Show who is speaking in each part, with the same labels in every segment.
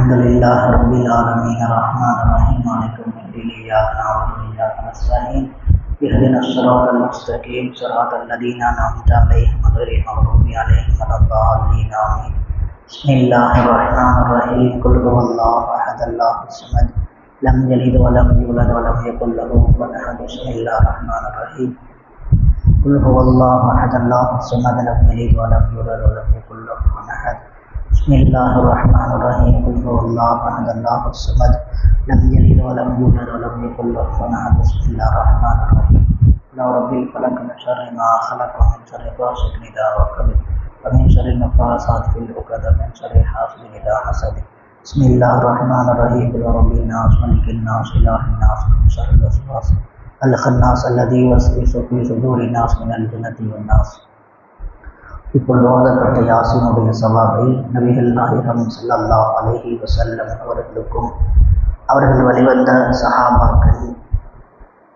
Speaker 1: الحمد لله رب العالمين الرحمن الرحيم مالك يوم الدين إياك نعبد وإياك نستعين اهدنا الصراط المستقيم صراط الذين أنعمت عليهم غير المغضوب عليهم ولا الضالين آمين. بسم الله الرحمن الرحيم قل هو الله أحد الله الصمد لم يلد ولم يولد ولم يكن له كفوا أحد. بسم الله الرحمن الرحيم قل هو الله أحد الله الصمد لم يلد ولم يولد ولم يكن له كفوا أحد. بسم الله الرحمن الرحيم قل هو الله أحد الله الصمد لم يلد ولم يولد ولم يكن له كفوا أحد. بسم الله الرحمن الرحيم قل رب الفلق من شر ما خلق ومن شر غاسق إذا وقب ومن شر النفاثات في العقد ومن شر حاسد إذا حسد. بسم الله الرحمن الرحيم قل رب الناس ملك الناس إله الناس من شر الوسواس الخناس الذي يوسوس في صدور الناس من الجنة والناس. இப்பொழுது ஓதப்பட்ட யாசீனுடைய சவாபை நபிகள் நாயகம் ஸல்லல்லாஹு அலைஹி வஸல்லம் அவர்களுக்கும் அவர்கள் வழிவந்த சஹாபாக்கள்,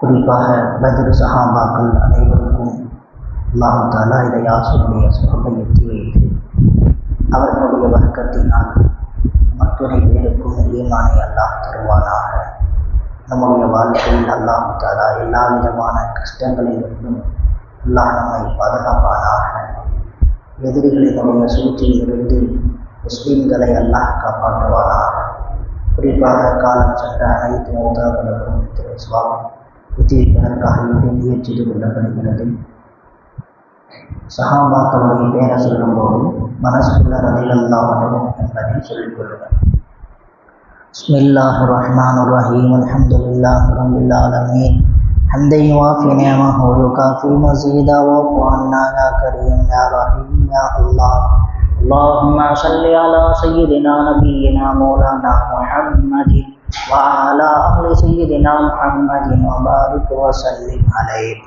Speaker 1: குறிப்பாக பத்ர் சஹாபாக்கள் அனைவருக்கும் அல்லாஹ் தஆலா இந்த யாசீனுடைய சவாபை எத்தி வைத்து அவர்களுடைய வர்க்கத்தினால் அத்துணை பேருக்கும் ஈமானை அல்லாஹ் தருவானாக. நம்முடைய வாழ்க்கையில் அல்லாஹ் தஆலா எல்லா விதமான கஷ்டங்களிலிருந்தும் அல்லாஹ் நம்மை பாதுகாப்பானாக. எதிரிகளினுடைய சூழ்ச்சியிலிருந்து முஸ்லீம்களை அல்லாஹ் காப்பாற்றுவானாக. குறிப்பாக காலம் சென்ற அனைத்து மௌதாக்களுக்கும் இஸ்லாம் புத்திரிப்பதற்காக முயற்சித்து கொள்ளப்படுகிறது. சஹாபாக்களுடைய பேரை சொல்லும்போது மனசுக்குள்ள ரலியல்லாஹு அன்ஹு என்பதை சொல்லிக் கொள்ளுங்கள். பிஸ்மில்லாஹிர் ரஹ்மானிர் ரஹீம் அல்ஹம்துலில்லாஹி ரப்பில் ஆலமீன் حمدا يوافي نعمه ويكافئ مزيدا واعف عنا يا كريم يا رحيم يا الله. اللهم صل على سيدنا نبينا مولانا محمد وعلى اهل سيدنا محمد وبارك وسلم عليه.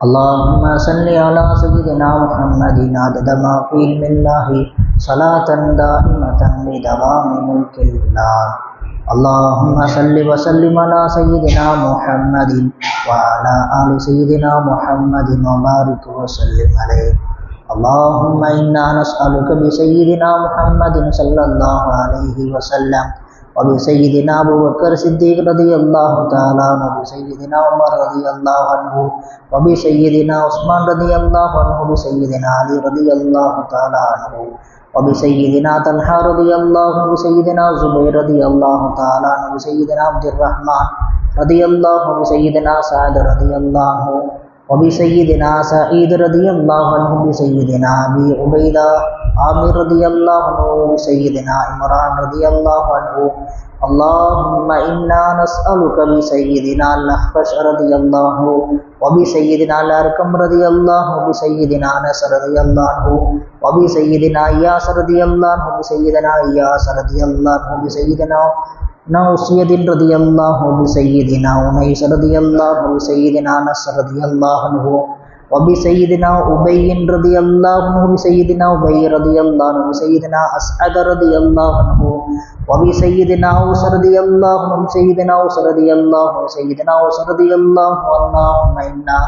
Speaker 1: اللهم صل على سيدنا محمد عدد ما في علم الله صلاة دائمة بدوام ملك الله. اللهم صل وسلم على سيدنا محمد وعلى آل سيدنا محمد وبارك وسلم عليه. اللهم إنا نسألك بسيدنا محمد صلى الله عليه وسلم وبسيدنا أبو بكر الصديق رضي الله تعالى عنه وبسيدنا عمر رضي الله عنه وبسيدنا عثمان رضي الله عنه وبسيدنا علي رضي الله تعالى عنه وبسيدنا طلحة رضي الله عنه وسيدنا زبير رضي الله تعالى عنه وسيدنا عبد الرحمن رضي الله عنه وسيدنا سعد رضي الله عنه وبسيدنا سعيد رضي الله عنه وسيدنا أبي عبيدة عامر رضي الله عنه وسيدنا عمران رضي الله عنه. اللهم إنا نسألك بسيدنا الأخفش رضي الله عنه وبسيدنا الأرقم رضي الله عنه وبسيدنا أنس رضي الله عنه وبسيدنا إياس رضي الله عنه وبسيدنا إياس رضي الله عنه وبسيدنا نوسيد رضي الله عنه وبسيدنا أنيس رضي الله عنه وبسيدنا أنس رضي الله عنه وبسيدنا أبي رضي الله عنه وبسيدنا أبي رضي الله عنه وبسيدنا أسعد رضي الله عنه وبسيدنا أوس رضي الله عنه وبسيدنا أوس رضي الله عنه وبسيدنا أوس رضي الله عنه. اللهم إنا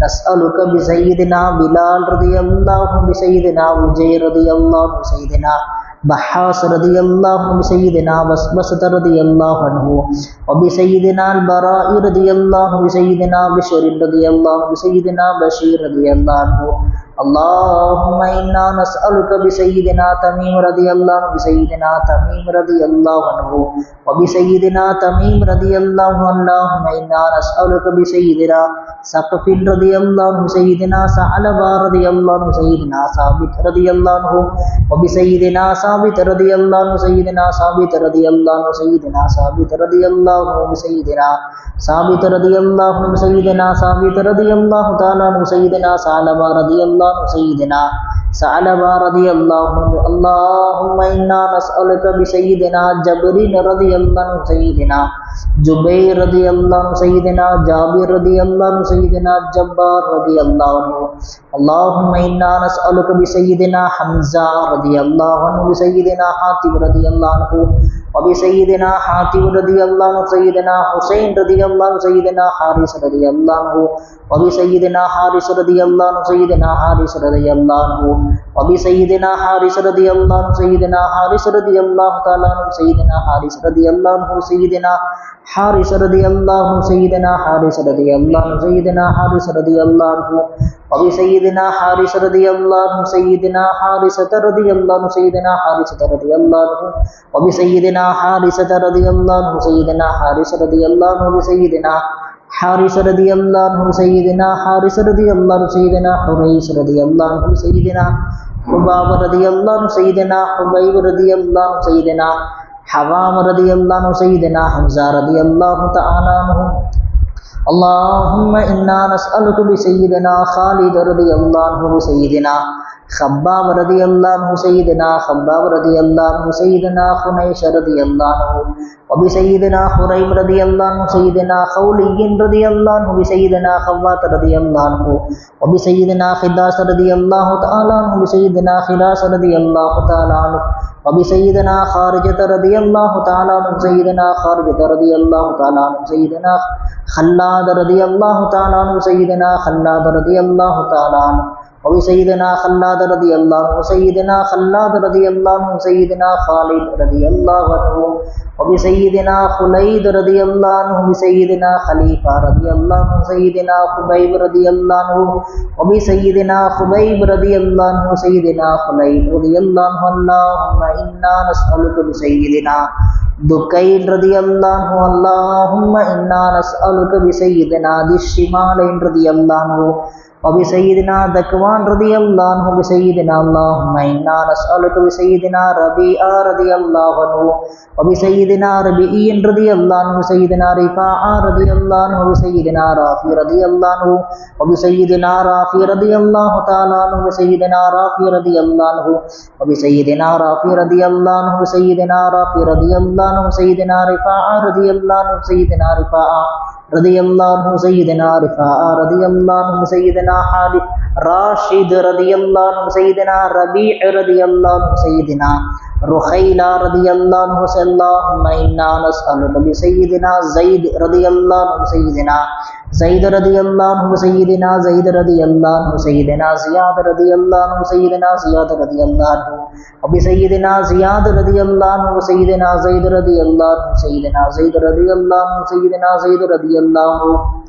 Speaker 1: نسألك بسيدنا بلال رضي الله عنه وبسيدنا أبي رضي الله عنه وبسيدنا بحاس رضي الله عنه وبسيدنا بسبسة رضي الله عنه وبسيدنا البراء رضي الله عنه وبسيدنا بشر رضي الله عنه وبسيدنا بشير رضي الله عنه. اللهم إنا نسألك بسيدنا تميم رضي الله عنه وبسيدنا تميم رضي الله عنه وبسيدنا تميم رضي الله عنه. اللهم إنا نسألك بسيدنا سقف رضي الله عنه وسيدنا ثعلبة رضي الله عنه وسيدنا ثابت رضي الله عنه وبسيدنا ثابت رضي الله عنه وسيدنا ثابت رضي الله عنه وسيدنا ثابت رضي الله عنه وسيدنا ثابت رضي الله عنه وسيدنا ثابت رضي الله تعالى عنه وسيدنا ثعلبة رضي الله عنه وسيدنا ثعلبة رضي الله عنه. اللهم إنا نسألك بسيدنا جبريل رضي الله عنه وسيدنا جبير رضي الله عنه وسيدنا جابر رضي الله عنه وسيدنا جبار رضي الله عنه. اللهم إنا نسألك بسيدنا حمزة رضي الله عنه وسيدنا حاتم رضي الله عنه وبسيدنا حاتم رضي الله عنه سيدنا حسين رضي الله عنه سيدنا حارث رضي الله عنه وبسيدنا حارث رضي الله عنه سيدنا حارث رضي الله عنه وبسيدنا حارث رضي الله عنه سيدنا حارث رضي الله تعالى عنه سيدنا حارث رضي الله عنه سيدنا حارث رضي الله عنه سيدنا حارث رضي الله عنه سيدنا حارث رضي الله عنه وبسيدنا حارث رضي الله عنه سيدنا حارثة رضي الله عنه سيدنا حارثة رضي الله عنه وبسيدنا حارثة رضي الله عنه سيدنا حارث رضي الله عنه وبسيدنا حارث رضي الله عنه سيدنا حارث رضي الله عنه سيدنا حريث رضي الله عنه سيدنا حباب رضي الله عنه سيدنا حبيب رضي الله عنه سيدنا حوام رضي الله عنه سيدنا حمزة رضي الله تعالى عنه اللهم إنا نسألك بسيدنا خالد رضي الله عنه سيدنا خباب رضي الله عنه سيدنا خباب رضي الله عنه سيدنا خنيش رضي الله عنه وبسيدنا خريم رضي الله عنه سيدنا خولي رضي الله عنه بسيدنا خوات رضي الله عنه وبسيدنا خداس رضي الله تعالى عنه بسيدنا خلاس رضي الله تعالى عنه وبسيدنا خارجة رضي الله تعالى عنه سيدنا خارجة رضي الله تعالى عنه سيدنا خلاد رضي الله تعالى عنه سيدنا خلاد رضي الله تعالى عنه وبسيدنا خلاد رضي الله عنه سيدنا خلاد رضي الله عنه سيدنا خالد رضي الله عنه وبسيدنا خليد رضي الله عنه بسيدنا خليفة رضي الله عنه سيدنا خبيب رضي الله عنه وبسيدنا خبيب رضي الله عنه سيدنا خليد رضي الله عنه اللهم إنا نسألك بسيدنا دكين رضي الله عنه اللهم إنا نسألك بسيدنا ذي الشمالين رضي الله عنه وبسيدنا ذكوان رضي الله عنه بسيدنا اللهم إنا نسألك بسيدنا ربيع رضي الله عنه وبسيدنا ربيع رضي الله عنه سيدنا رفاع رضي الله عنه وبسيدنا رافي رضي الله عنه وبسيدنا رافي رضي الله تعالى عنه وسيدنا رافي رضي الله عنه وبسيدنا رافي رضي الله عنه وسيدنا رافي رضي الله عنه سيدنا رفاع رضي الله عنه سيدنا رفاع رضي الله عنه سيدنا رفاع رضي الله عنه سيدنا حارث راشد رضي الله عنه سيدنا ربيع رضي الله عنه سيدنا رخيلة رضي الله عنه اللهم إنا نسألك بسيدنا زيد رضي الله عنه سيدنا زيد رضي الله عنه سيدنا زيد رضي الله عنه سيدنا زياد رضي الله عنه سيدنا زياد رضي الله عنه وبسيدنا زياد رضي الله عنه سيدنا زيد رضي الله عنه سيدنا زيد رضي الله عنه سيدنا زيد رضي الله عنه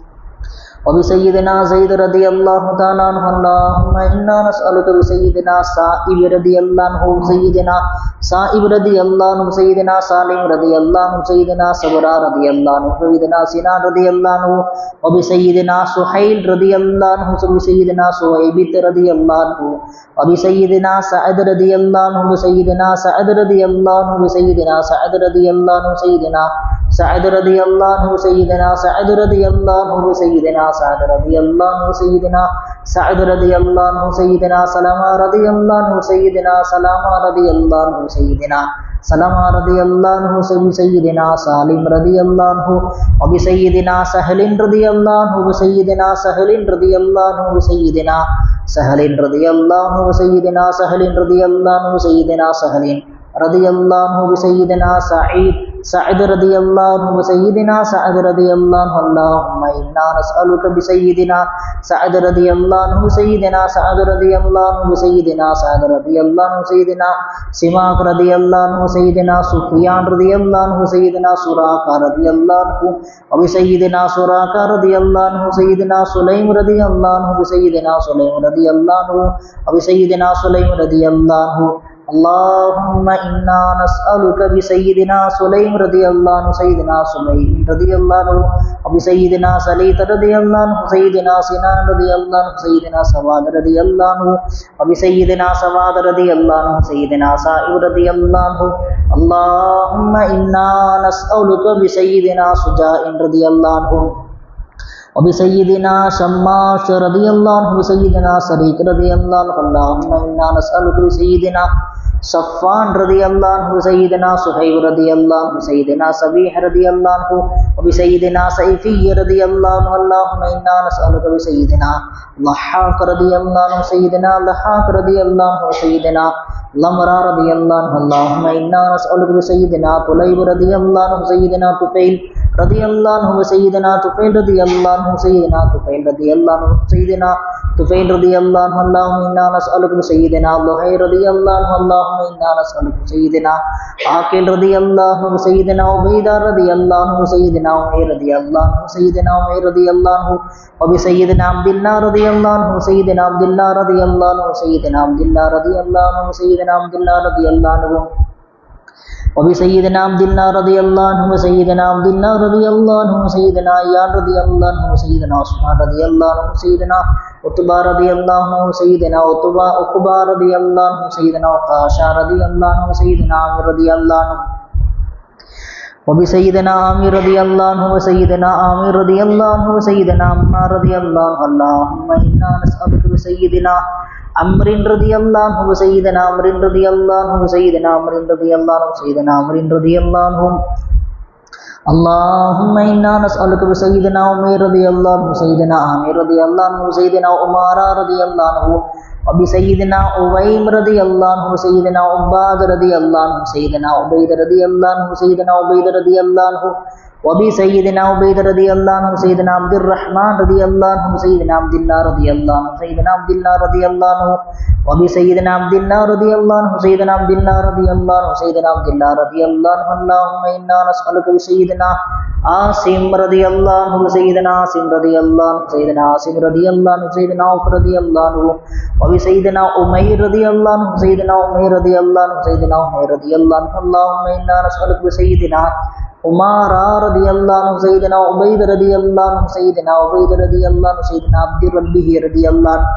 Speaker 1: وبسيدنا زيد رضي الله تعالى عنه اللهم إنا نسألك بسيدنا سائب رضي الله عنه سيدنا سائب رضي الله عنه سيدنا سالم رضي الله عنه سيدنا صبرا رضي الله عنه سيدنا سنان رضي الله عنه وبسيدنا سهيل رضي الله عنه وبسيدنا سهيبت رضي الله عنه وبسيدنا سعد رضي الله عنه وسيدنا سعد رضي الله عنه وسيدنا سعد رضي الله عنه سيدنا سعد رضي الله عنه سيدنا سعد رضي الله عنه سيدنا سعد رضي الله عنه سيدنا سعد رضي الله عنه سيدنا سلمى رضي الله عنه سيدنا سلمى رضي الله عنه سيدنا سلمى رضي الله عنه سيدنا سالم رضي الله عنه وبسيدنا سهل رضي الله عنه وسيدنا سهل رضي الله عنه وسيدنا سهل رضي الله عنه وسيدنا سهل رضي الله عنه سيدنا سهل رضي الله عنه بسيدنا سعد رضي الله عنه وسيدنا سعد رضي الله عنه اللهم إنا نسألك بسيدنا سعد رضي الله عنه سيدنا سعد رضي الله عنه وسيدنا سعد رضي الله عنه سيدنا سماك رضي الله عنه سيدنا سفيان رضي الله عنه سيدنا سراقة رضي الله عنه وبسيدنا سراقة رضي الله عنه سيدنا سليم رضي الله عنه بسيدنا سليم رضي الله عنه وبسيدنا سليم رضي الله عنه اللهم إنا نسألك بسيدنا سليم رضي الله عنه سيدنا سليم رضي الله عنه وبسيدنا سليط رضي الله عنه سيدنا سنان رضي الله عنه سيدنا سواد رضي الله عنه وبسيدنا سواد رضي الله عنه سيدنا سائب رضي الله عنه اللهم إنا نسألك بسيدنا سجاء رضي الله عنه وبسيدنا شماش رضي الله عنه وسيدنا سريك رضي الله عنه اللهم إنا نسألك بسيدنا صفان رضي الله عنه وسيدنا صهيب رضي الله عنه وسيدنا صبيح رضي الله عنه وبسيدنا سيفي رضي الله عنه اللهم إنا نسألك بسيدنا ضحاك رضي الله عنه سيدنا ضحاك رضي الله عنه وسيدنا لمرا رضي الله عنه. اللهم إنا نسألك بسيدنا طليب رضي الله عنه سيدنا طفيل رضي الله عنه سيدنا طفيل رضي الله عنه سيدنا طفيل رضي الله عنه سيدنا طفيل رضي الله عنه. اللهم إنا نسألك بسيدنا لهير رضي الله عنه. اللهم إنا نسألك بسيدنا عاقل رضي الله عنه سيدنا عبيدة رضي الله عنه سيدنا عمير رضي الله عنه سيدنا عمير رضي الله عنه وبسيدنا عبد الله رضي الله عنه سيدنا عبد الله رضي الله عنه سيدنا عبد الله رضي الله عنه سيدنا عبد الله رضي الله عنه وبسيدنا عبد الله رضي الله عنه وسيدنا عبد الله رضي الله عنه وسيدنا أيان رضي الله عنه وسيدنا عثمان رضي الله عنه وسيدنا عتبة رضي الله عنه وسيدنا عقبة رضي الله عنه وسيدنا وقاشا رضي الله عنه وسيدنا عامر رضي الله عنه وبسيدنا عامر رضي الله عنه وسيدنا عامر رضي الله عنه وسيدنا عمار رضي الله عنه. اللهم إنا نسألك بسيدنا عمر رضي الله عنه وسيدنا عمر رضي الله عنه وسيدنا عمر رضي الله عنه وسيدنا عمر رضي الله عنه. اللهم إنا نسألك بسيدنا عمير رضي الله عنه وسيدنا عامر رضي الله عنه وسيدنا عمارة رضي الله عنه وبسيدنا أويم رضي الله عنه وسيدنا عباد رضي الله عنه وسيدنا عبيد رضي الله عنه وسيدنا عبيد رضي الله عنه وبسيدنا عبيد رضي الله عنه وسيدنا عبد الرحمن رضي الله عنه وسيدنا عبد الله رضي الله عنه وسيدنا عبد الله رضي الله عنه وبسيدنا عبد الله رضي الله عنه وسيدنا عبد الله رضي الله عنه وسيدنا عبد الله رضي الله عنه. اللهم إنا نسألك بسيدنا عاصم رضي الله عنه وسيدنا عاصم رضي الله عنه وسيدنا عاصم رضي الله عنه وسيدنا عوف رضي الله عنه وبسيدنا أمير رضي الله عنه وسيدنا أمير رضي الله عنه وسيدنا أمير رضي الله عنه. اللهم إنا نسألك بسيدنا عمارة رضي الله عنه سيدنا عبيد رضي الله عنه سيدنا عبيد رضي الله عنه سيدنا عبد ربه رضي الله عنه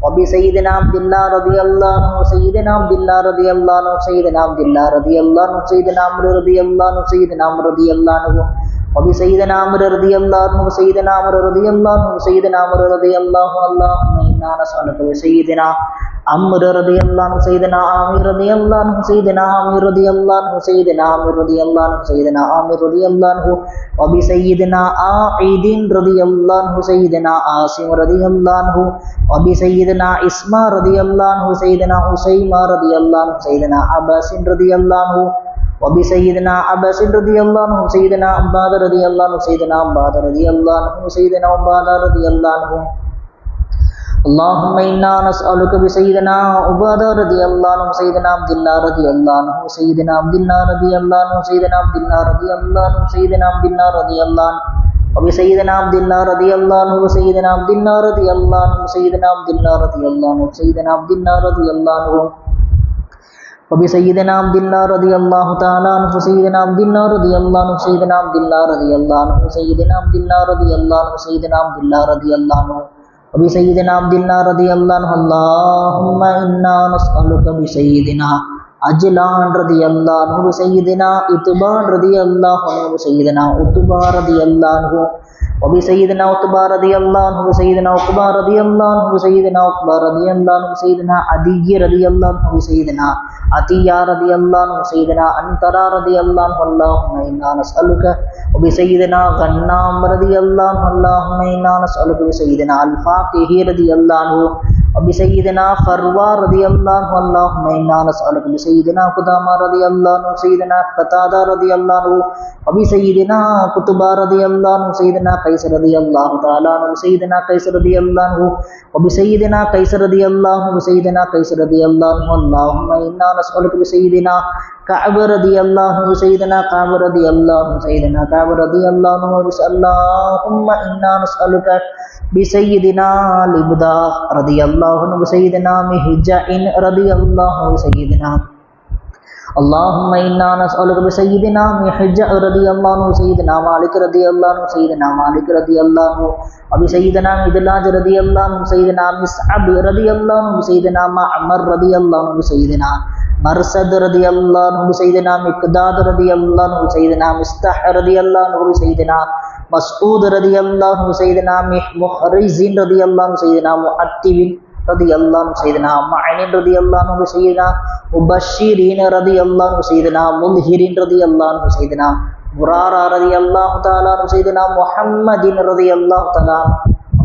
Speaker 1: وبسيدنا عبد الله رضي الله عنه وسيدنا عبد الله رضي الله عنه سيدنا عبد الله رضي الله عنه سيدنا عمرو رضي الله عنه سيدنا عمرو رضي الله عنه وبسيدنا عمرو رضي الله عنه وسيدنا عمرو رضي الله عنه وسيدنا عمرو رضي الله عنه. اللهم إنا نسألك بسيدنا عمرو رضي الله عنه سيدنا عامر رضي الله عنه سيدنا عامر رضي الله عنه سيدنا عامر رضي الله عنه سيدنا عامر رضي الله عنه وبسيدنا عائد رضي الله عنه سيدنا عاصم رضي الله عنه وبسيدنا اسماء رضي الله عنه سيدنا حسيمة رضي الله عنه سيدنا عباس رضي الله عنه وبسيدنا عباس رضي الله عنه سيدنا عباد رضي الله عنه سيدنا عباد رضي الله عنه سيدنا عباد رضي الله عنه. اللهم إنا نسألك بسيدنا عبادة رضي الله عنه سيدنا عبد الله رضي الله عنه سيدنا عبد الله رضي الله عنه سيدنا عبد الله رضي الله عنه سيدنا عبد الله رضي الله عنه وبسيدنا عبد الله رضي الله عنه وسيدنا عبد الله رضي الله عنه سيدنا عبد الله رضي الله عنه سيدنا عبد الله رضي الله عنه وبسيدنا عبد الله رضي الله تعالى عنه سيدنا عبد الله رضي الله عنه سيدنا عبد الله رضي الله عنه سيدنا عبد الله رضي الله عنه سيدنا عبد الله رضي الله عنه وبسيدنا عبد الله رضي الله عنه. اللهم إنا نسألك بسيدنا عجلان رضي الله عنه وسيدنا إتبان رضي الله عنه وسيدنا عتبة رضي الله عنه وبسيدنا عتبة رضي الله عنه وسيدنا عقبة رضي الله عنه وسيدنا عقبة رضي الله عنه وسيدنا عدي رضي الله عنه وسيدنا عطية رضي الله عنه وسيدنا أنترا رضي الله عنه. اللهم إنا نسألك وبسيدنا غنام رضي الله عنه. اللهم إنا نسألك بسيدنا الفاقه رضي الله عنه وبسيدنا فروة رضي الله عنه. اللهم إنا نسألك بسيدنا قدامى رضي الله عنه سيدنا قتادة رضي الله عنه وبسيدنا قطبة رضي الله عنه سيدنا قيس رضي الله تعالى عنه سيدنا قيس رضي الله عنه وبسيدنا قيس رضي الله عنه وسيدنا قيس رضي الله عنه. اللهم إنا نسألك بسيدنا كعب رضي الله عنه وسيدنا كعب رضي الله عنه سيدنا كعب رضي الله عنه. اللهم إنا نسألك بسيدنا لبدا رضي الله عنه وسيدنا مهجع رضي الله عنه وسيدنا. اللهم إنا نسألك بسيدنا مهجع رضي الله عنه وسيدنا مالك رضي الله عنه سيدنا مالك رضي الله عنه وبسيدنا مدلاج رضي الله عنه سيدنا مصعب رضي الله عنه سيدنا معمر رضي الله عنه سيدنا مرصد رضي الله عنه سيدنا مقداد رضي الله عنه سيدنا مستح رضي الله عنه سيدنا مسعود رضي الله عنه سيدنا محرز رضي الله عنه سيدنا معتب رضي الله عنه سيدنا معن رضي الله عنه سيدنا مبشرين رضي الله عنه سيدنا مظهرين رضي الله عنه سيدنا مرارا رضي الله تعالى عنه سيدنا محمد رضي الله تعالى عنه.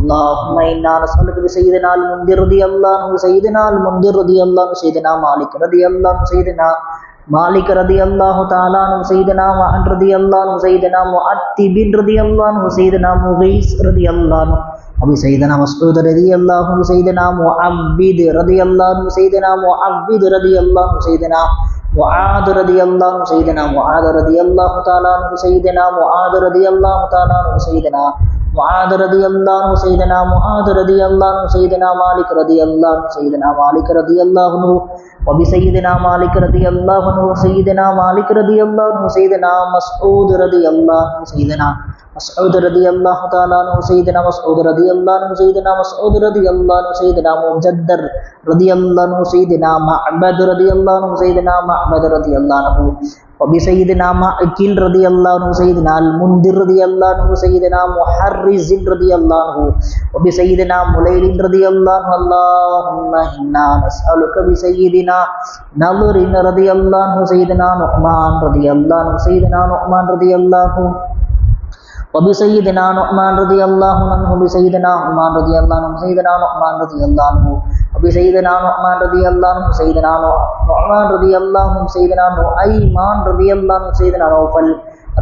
Speaker 1: اللهم إنا نسألك بسيدنا المنذر رضي الله عنه سيدنا المنذر رضي الله عنه سيدنا مالك رضي الله عنه سيدنا مالك رضي الله تعالى عنه سيدنا معن رضي الله عنه سيدنا معتب رضي الله عنه سيدنا مغيث رضي الله عنه أبي سيدنا مسعود رضي الله عنه سيدنا معبد رضي الله عنه سيدنا معبد رضي الله عنه سيدنا معاذ رضي الله عنه سيدنا معاذ رضي الله تعالى عنه سيدنا معاذ رضي الله تعالى عنه سيدنا معاذ رضي الله عنه سيدنا معاذ رضي الله عنه سيدنا مالك رضي الله عنه سيدنا مالك رضي الله عنه وبسيدنا مالك رضي الله عنه سيدنا مالك رضي الله عنه سيدنا مسعود رضي الله عنه سيدنا مسعود رضي الله تعالى عنه سيدنا مسعود رضي الله عنه سيدنا مسعود رضي الله عنه سيدنا مجدر رضي الله عنه سيدنا معبد رضي الله عنه سيدنا معبد رضي الله عنه وبسيدنا معقل رضي الله عنه سيدنا المنذر رضي الله عنه سيدنا محرز رضي الله عنه وبسيدنا مليل رضي الله عنه اللهم إنا نسألك بسيدنا نظر رضي الله عنه سيدنا نعمان رضي الله عنه سيدنا نعمان رضي الله عنه وبسيدنا نعمان رضي الله عنه بسيدنا نعمان رضي الله عنه سيدنا نعمان رضي الله عنه وبسيدنا نعمان رضي الله عنه سيدنا نعمان رضي الله عنه سيدنا نعيمان رضي الله عنه سيدنا نوفل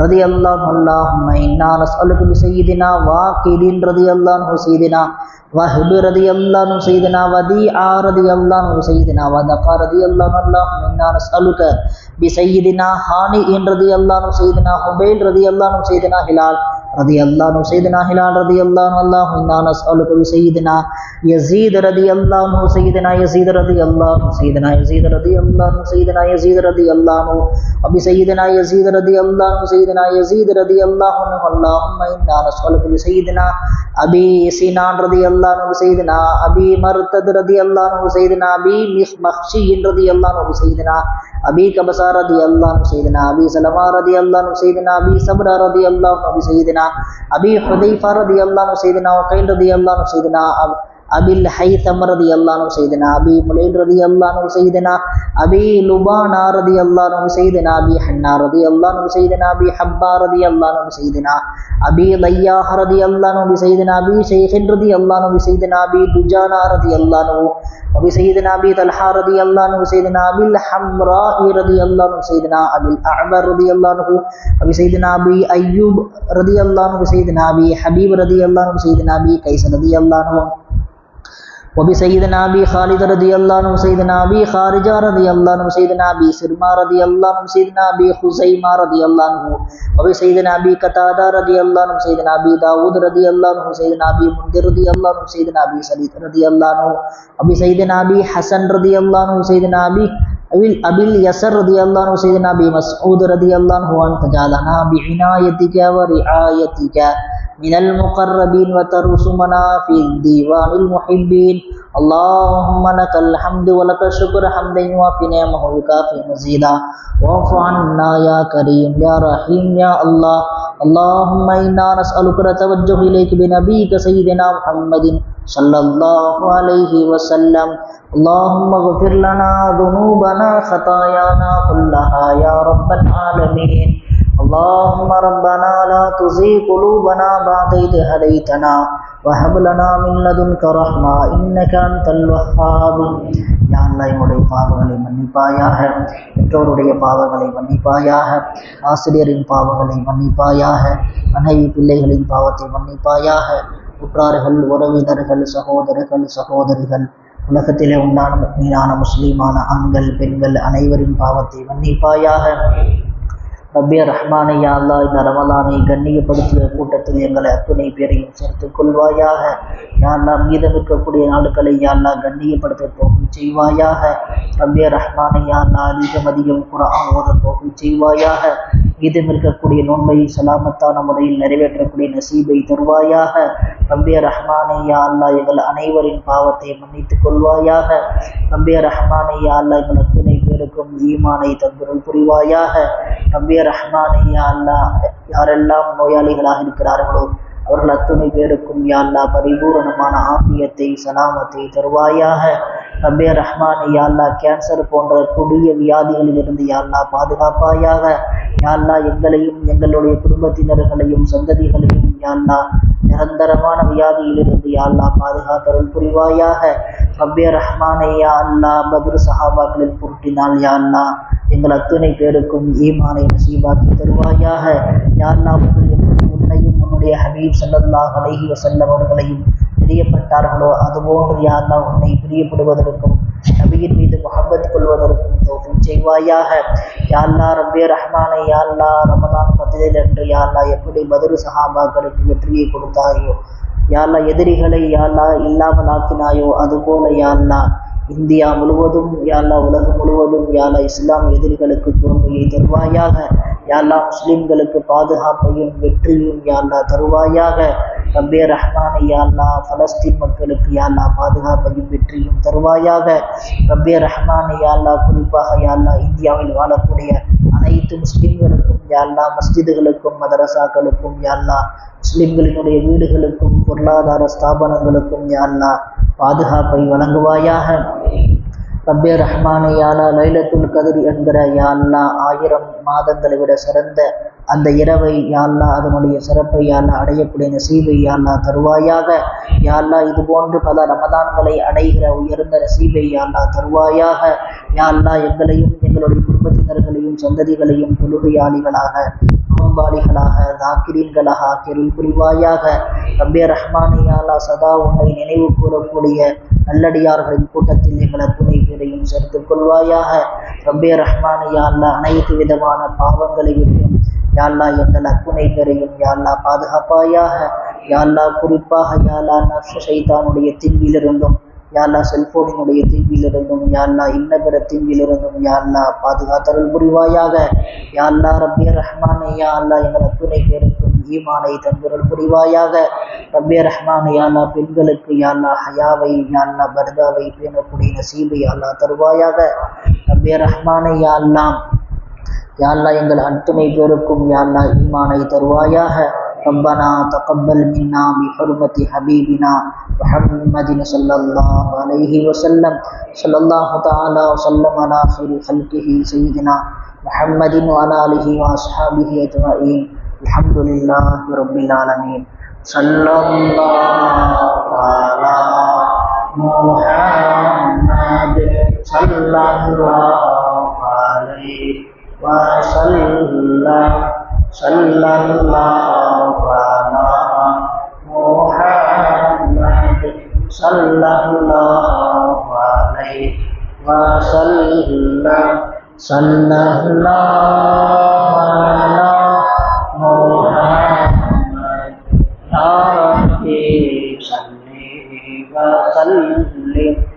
Speaker 1: رضي الله عنه اللهم إنا نسألك بسيدنا واقد رضي الله عنه سيدنا وهب رضي الله عنه سيدنا وديع رضي الله عنه سيدنا ودقا رضي الله عنه اللهم إنا نسألك بسيدنا هانئ رضي الله عنه سيدنا حبيل رضي الله عنه سيدنا هلال رضي الله عنه سيدنا هلال رضي الله عنه اللهم إنا نسألك بسيدنا يزيد رضي الله عنه سيدنا يزيد رضي الله عنه سيدنا يزيد رضي الله عنه سيدنا يزيد رضي الله عنه وبسيدنا يزيد رضي الله عنه سيدنا يزيد رضي الله عنه اللهم إنا نسألك بسيدنا أبي سنان رضي الله عنه سيدنا أبي مرتد رضي الله عنه سيدنا أبي مخشي رضي الله عنه سيدنا أبي كبسا رضي الله عنه سيدنا أبي سلمى رضي الله عنه سيدنا أبي صبر رضي الله عنه سيدنا أبي حذيفة رضي الله عنه سيدنا وقيل رضي الله عنه سيدنا أبي الحيثم رضي الله عنه سيدنا أبي مليل رضي الله عنه سيدنا أبي لبانا رضي الله عنه سيدنا أبي حنا رضي الله عنه سيدنا أبي حبا رضي الله عنه سيدنا أبي ضياح رضي الله عنه سيدنا أبي شيخ رضي الله عنه سيدنا أبي دجانا رضي الله عنه وبسيدنا أبي طلحة رضي الله عنه سيدنا أبي الحمراء رضي الله عنه سيدنا أبي الأعبر رضي الله عنه وبسيدنا أبي أيوب رضي الله عنه سيدنا أبي حبيب رضي الله عنه سيدنا أبي قيس رضي الله عنه وبسيدنا أبي خالد رضي الله عنه سيدنا أبي خارجة رضي الله عنه سيدنا أبي سرما رضي الله عنه سيدنا أبي خزيمة رضي الله عنه وبسيدنا أبي قتادة رضي الله عنه سيدنا أبي داود رضي الله عنه سيدنا أبي منذر رضي الله عنه سيدنا أبي سليط رضي الله عنه وبسيدنا أبي حسن رضي الله عنه سيدنا أبي اليسر رضي الله عنه سيدنا أبي مسعود رضي الله عنه وأن تجعلنا بعنايتك ورعايتك من المقربين وترسمنا في الديوان المحبين اللهم لك الحمد ولك الشكر حمدا يوافي نعمه ويكافئ مزيدا واعف عنا يا كريم يا رحيم يا الله اللهم إنا نسألك نتوجه إليك بنبيك سيدنا محمد صلى الله عليه وسلم اللهم اغفر لنا ذنوبنا خطايانا كلها يا رب العالمين اللهم ربنا لا تزغ قلوبنا بعد إذ هديتنا وهب لنا من لدنك رحمة إنك أنت الوهاب யா அல்லாஹ் என்னுடைய பாவங்களை மன்னிப்பாயாக, பெற்றோருடைய பாவங்களை மன்னிப்பாயாக, ஆசிரியரின் பாவங்களை மன்னிப்பாயாக, மனைவி பிள்ளைகளின் பாவத்தை மன்னிப்பாயாக, உற்றார்கள் உறவினர்கள் சகோதரர்கள் சகோதரிகள் உலகத்திலே உண்டான முக்மீனான முஸ்லீமான ஆண்கள் பெண்கள் அனைவரின் பாவத்தை மன்னிப்பாயாக. ரப்பிய ரஹ்மானே யா அல்லாஹ் இந்த ரமலானை கண்ணியப்படுத்திய கூட்டத்தில் எங்களை அத்துணை பேரையும் சேர்த்துக் கொள்வாயாக. யா அல்லாஹ் மீதம் இருக்கக்கூடிய நாட்களை யா அல்லாஹ் கண்ணியப்படுத்த தௌஃபீக் செய்வாயாக. ரப்பிய ரஹ்மானே யா அல்லாஹ் அதிகம் குர்ஆன் ஓத தௌஃபீக் செய்வாயாக. மீதம் இருக்கக்கூடிய நோன்பை சலாமத்தான முறையில் நிறைவேற்றக்கூடிய நசீபை தருவாயாக. ரப்பிய ரஹ்மானே யா அல்லாஹ் எங்கள் அனைவரின் பாவத்தை மன்னித்துக் கொள்வாயாக. ரப்பிய ரஹ்மானே யா அல்லாஹ் எங்கள் அத்துணை பேருக்கும் ஈமானை தந்தருள் புரிவாயாக. ரப்பிய ரஹ்மானே யா அல்லாஹ் யாரெல்லாம் நோயாளிகளாக இருக்கிறார்களோ அவர்கள் அத்துணை பேருக்கும் யா அல்லாஹ் பரிபூரணமான ஆஃபியத்தை சலாமத்தை தருவாயாக. ரப்பிய ரஹ்மானே யா அல்லாஹ் கேன்சர் போன்ற கொடிய வியாதிகளிலிருந்து யா அல்லாஹ் பாதுகாப்பாயாக. யா அல்லாஹ் எங்களையும் எங்களுடைய குடும்பத்தினர்களையும் சந்ததிகளையும் யா அல்லாஹ் நிரந்தரமான வியாதியிலிருந்து யா அல்லாஹ் பாதுகாத்தருள் புரிவாயாக. ரப்பே ரஹ்மானே யா அல்லாஹ் பத்ரு சஹாபாக்களில் புரட்டினால் யா அல்லாஹ் எங்கள் அத்துணை பேருக்கும் ஈமானை நசீபாக்கி தருவாயாக. யா அல்லாஹ் எப்படி உன்னையும் உன்னுடைய ஹபீப் ஸல்லல்லாஹு அலைஹி வஸல்லம் அவர்களையும் பிரியப்பட்டார்களோ அதுபோன்று யா அல்லாஹ் உன்னை பிரியப்படுவதற்கும் நபியின் மீது முஹப்பத் கொள்வதற்கும் தௌஃபீக் செய்வாயாக. யா அல்லாஹ் ரப்பே ரஹ்மானே யா அல்லாஹ் ரமதான் 10 அன்று யா அல்லாஹ் எப்படி பத்ரு சஹாபாக்களுக்கு வெற்றியை கொடுத்தாயோ யா அல்லாஹ் எதிரிகளை யா அல்லாஹ் இல்லாமல் ஆக்கினாயோ அதுபோல யா அல்லாஹ் இந்தியா முழுவதும் யா அல்லாஹ் உலகம் முழுவதும் யா அல்லாஹ் இஸ்லாம் எதிரிகளுக்கு தோல்வியை தருவாயாக. யா அல்லாஹ் முஸ்லிம்களுக்கு பாதுகாப்பையும் வெற்றியும் யா அல்லாஹ் தருவாயாக. ரப்பே ரஹ்மானே யா அல்லாஹ் பலஸ்தீன் மக்களுக்கு யா அல்லாஹ் பாதுகாப்பையும் வெற்றியும் தருவாயாக. ரப்பே ரஹ்மானே யா அல்லாஹ் குறிப்பாக யா அல்லாஹ் இந்தியாவில் வாழக்கூடிய அனைத்து முஸ்லிம்களுக்கும் யா அல்லாஹ் மஸ்ஜிதுகளுக்கும் மதரசாக்களுக்கும் யா அல்லாஹ் முஸ்லிம்களினுடைய வீடுகளுக்கும் பொருளாதார ஸ்தாபனங்களுக்கும் யா அல்லாஹ் பாதுகாப்பை வழங்குவாயாக. ரப்பே ரஹ்மானே யா அல்லாஹ் லைலத்துல் கத்ர் என்கிற யா அல்லாஹ் 1000 மாதங்களை விட சிறந்த அந்த இரவை யா அல்லாஹ் அதனுடைய சிறப்பை யா அல்லாஹ் அடையக்கூடிய நசீபை யா அல்லாஹ் தருவாயாக. யா அல்லாஹ் இது போன்று பல ரமதான்களை அடைகிற உயர்ந்த நசீபை யா அல்லாஹ் தருவாயாக. யா அல்லாஹ் எங்களையும் எங்களுடைய குடும்பத்தினர்களையும் சந்ததிகளையும் தொழுகையாளிகளாக நோன்பாளிகளாக தாக்கிரீன்களாக ஆக்கியருள் புரிவாயாக. ரப்பே ரஹ்மானே யா அல்லாஹ் சதா உன்னை நினைவு கூறக்கூடிய நல்லடியார்களின் கூட்டத்தில் எங்கள் அத்துணை பேரையும் சேர்த்துக் கொள்வாயாக. ரப்பே ரஹ்மானே யா அல்லாஹ் அனைத்து விதமான பாவங்களை விட்டும் யா அல்லாஹ் எங்கள் அத்துணை பேரையும் யா அல்லாஹ் பாதுகாப்பாயாக. யா அல்லாஹ் குறிப்பாக யா அல்லாஹ் நஃப்ஸ் ஷைத்தானுடைய தீங்கிலிருந்தும் யா அல்லாஹ் செல்போனினுடைய தீங்கிலிருந்தும் யா அல்லாஹ் இன்னபிற தீங்கிலிருந்தும் யா அல்லாஹ் பாதுகாத்தருள் புரிவாயாக. யா அல்லாஹ் ரப்பே ரஹ்மானே யா அல்லாஹ் எங்கள் அத்துணை பேருக்கும் ஈமானை தந்தருள் புரிவாயாக. ரப்பே ரஹ்மானே யா அல்லாஹ் பெண்களுக்கு யா அல்லாஹ் ஹயாவை யா அல்லாஹ் பர்தாவை பேணக்கூடிய நசீபை யா அல்லாஹ் தருவாயாக. ரப்பே ரஹ்மானே யா அல்லாஹ் எங்கள் அத்துணை பேருக்கும் யா அல்லாஹ் ஈமானை தருவாயாக. ربنا تقبل منا بحرمة حبيبنا محمد صلى الله عليه وسلم صلى الله تعالى وسلم على خير خلقه سيدنا محمد وعلى آله وأصحابه أجمعين. الحمد لله رب العالمين. صلى الله على محمد صلى الله عليه وسلم صلى الله على محمد صلى الله عليه وسلم صلى الله على محمد يا ربي صل وسلم